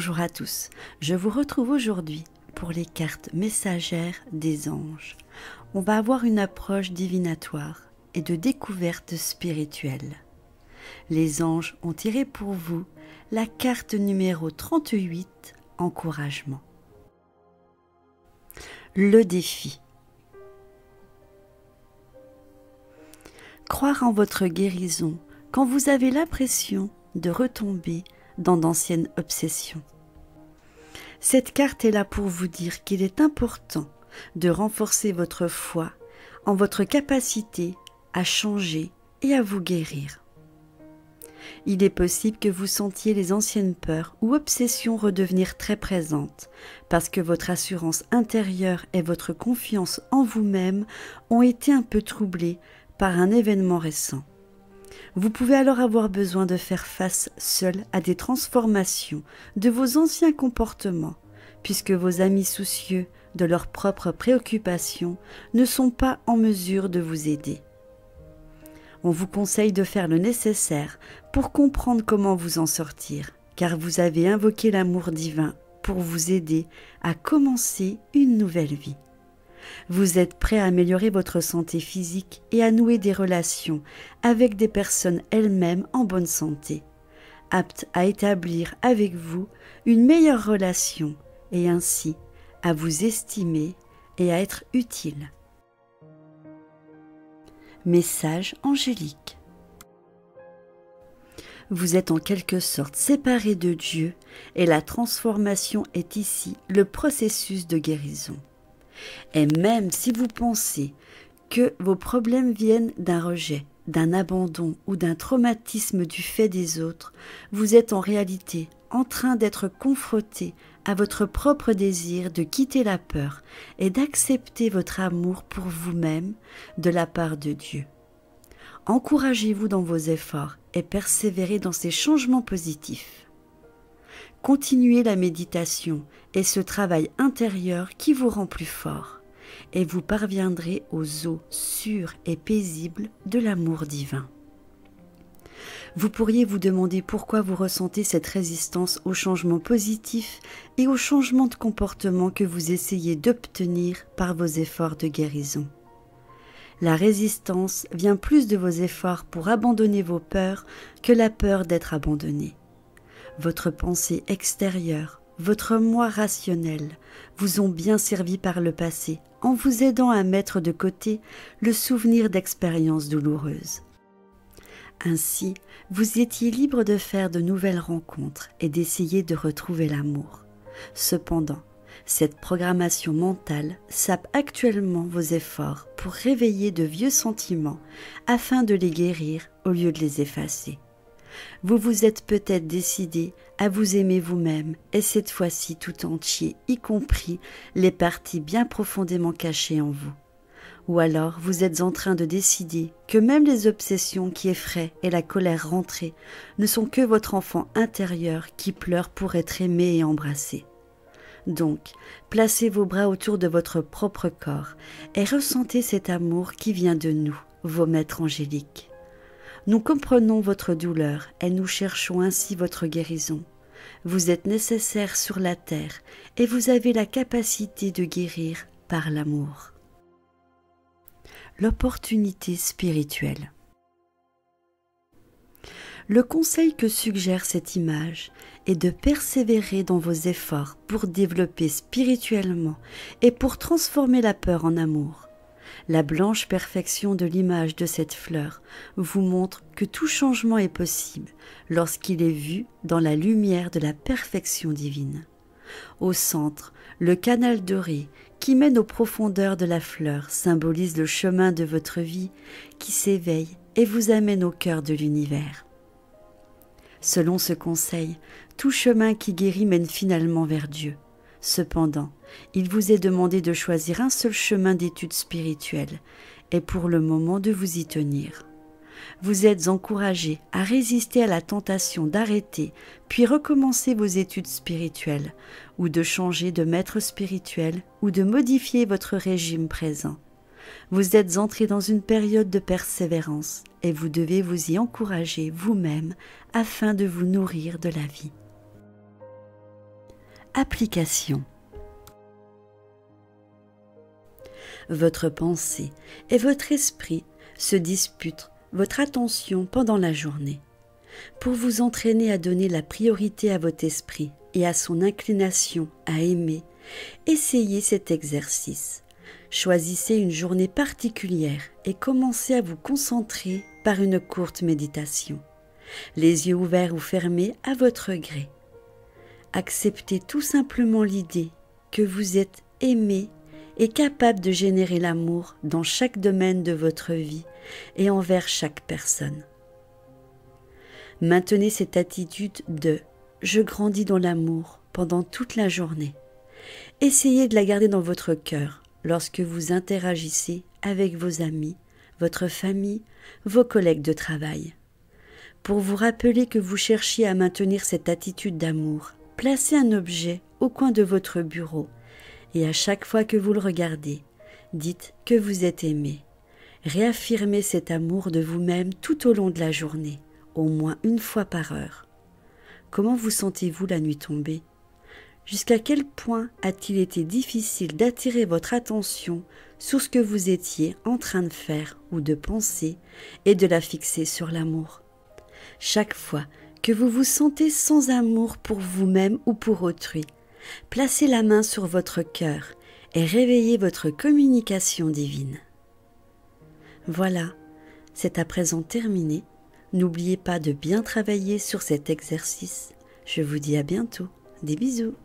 Bonjour à tous, je vous retrouve aujourd'hui pour les cartes messagères des anges. On va avoir une approche divinatoire et de découverte spirituelle. Les anges ont tiré pour vous la carte numéro 38, encouragement. Le défi. Croire en votre guérison quand vous avez l'impression de retomber dans d'anciennes obsessions. Cette carte est là pour vous dire qu'il est important de renforcer votre foi en votre capacité à changer et à vous guérir. Il est possible que vous sentiez les anciennes peurs ou obsessions redevenir très présentes parce que votre assurance intérieure et votre confiance en vous-même ont été un peu troublées par un événement récent. Vous pouvez alors avoir besoin de faire face seul à des transformations de vos anciens comportements, puisque vos amis soucieux de leurs propres préoccupations ne sont pas en mesure de vous aider. On vous conseille de faire le nécessaire pour comprendre comment vous en sortir, car vous avez invoqué l'amour divin pour vous aider à commencer une nouvelle vie. Vous êtes prêt à améliorer votre santé physique et à nouer des relations avec des personnes elles-mêmes en bonne santé, aptes à établir avec vous une meilleure relation et ainsi à vous estimer et à être utile. Message angélique. Vous êtes en quelque sorte séparés de Dieu et la transformation est ici le processus de guérison. Et même si vous pensez que vos problèmes viennent d'un rejet, d'un abandon ou d'un traumatisme du fait des autres, vous êtes en réalité en train d'être confronté à votre propre désir de quitter la peur et d'accepter votre amour pour vous-même de la part de Dieu. Encouragez-vous dans vos efforts et persévérez dans ces changements positifs. Continuez la méditation et ce travail intérieur qui vous rend plus fort, et vous parviendrez aux eaux sûres et paisibles de l'amour divin. Vous pourriez vous demander pourquoi vous ressentez cette résistance aux changements positifs et aux changements de comportement que vous essayez d'obtenir par vos efforts de guérison. La résistance vient plus de vos efforts pour abandonner vos peurs que la peur d'être abandonné. Votre pensée extérieure, votre moi rationnel vous ont bien servi par le passé en vous aidant à mettre de côté le souvenir d'expériences douloureuses. Ainsi, vous étiez libre de faire de nouvelles rencontres et d'essayer de retrouver l'amour. Cependant, cette programmation mentale sape actuellement vos efforts pour réveiller de vieux sentiments afin de les guérir au lieu de les effacer. Vous vous êtes peut-être décidé à vous aimer vous-même et cette fois-ci tout entier, y compris les parties bien profondément cachées en vous. Ou alors vous êtes en train de décider que même les obsessions qui effraient et la colère rentrée ne sont que votre enfant intérieur qui pleure pour être aimé et embrassé. Donc, placez vos bras autour de votre propre corps et ressentez cet amour qui vient de nous, vos maîtres angéliques. Nous comprenons votre douleur et nous cherchons ainsi votre guérison. Vous êtes nécessaire sur la terre et vous avez la capacité de guérir par l'amour. L'opportunité spirituelle. Le conseil que suggère cette image est de persévérer dans vos efforts pour développer spirituellement et pour transformer la peur en amour. La blanche perfection de l'image de cette fleur vous montre que tout changement est possible lorsqu'il est vu dans la lumière de la perfection divine. Au centre, le canal doré qui mène aux profondeurs de la fleur symbolise le chemin de votre vie qui s'éveille et vous amène au cœur de l'univers. Selon ce conseil, tout chemin qui guérit mène finalement vers Dieu. Cependant, il vous est demandé de choisir un seul chemin d'étude spirituelle et pour le moment de vous y tenir. Vous êtes encouragé à résister à la tentation d'arrêter puis recommencer vos études spirituelles ou de changer de maître spirituel ou de modifier votre régime présent. Vous êtes entré dans une période de persévérance et vous devez vous y encourager vous-même afin de vous nourrir de la vie. Application. Votre pensée et votre esprit se disputent votre attention pendant la journée. Pour vous entraîner à donner la priorité à votre esprit et à son inclination à aimer, essayez cet exercice. Choisissez une journée particulière et commencez à vous concentrer par une courte méditation, les yeux ouverts ou fermés à votre gré. Acceptez tout simplement l'idée que vous êtes aimé et capable de générer l'amour dans chaque domaine de votre vie et envers chaque personne. Maintenez cette attitude de « je grandis dans l'amour » pendant toute la journée. Essayez de la garder dans votre cœur lorsque vous interagissez avec vos amis, votre famille, vos collègues de travail. Pour vous rappeler que vous cherchiez à maintenir cette attitude d'amour, placez un objet au coin de votre bureau et à chaque fois que vous le regardez, dites que vous êtes aimé. Réaffirmez cet amour de vous-même tout au long de la journée, au moins une fois par heure. Comment vous sentez-vous la nuit tombée ? Jusqu'à quel point a-t-il été difficile d'attirer votre attention sur ce que vous étiez en train de faire ou de penser et de la fixer sur l'amour ? Chaque fois que vous vous sentez sans amour pour vous-même ou pour autrui, placez la main sur votre cœur et réveillez votre communication divine. Voilà, c'est à présent terminé. N'oubliez pas de bien travailler sur cet exercice. Je vous dis à bientôt. Des bisous.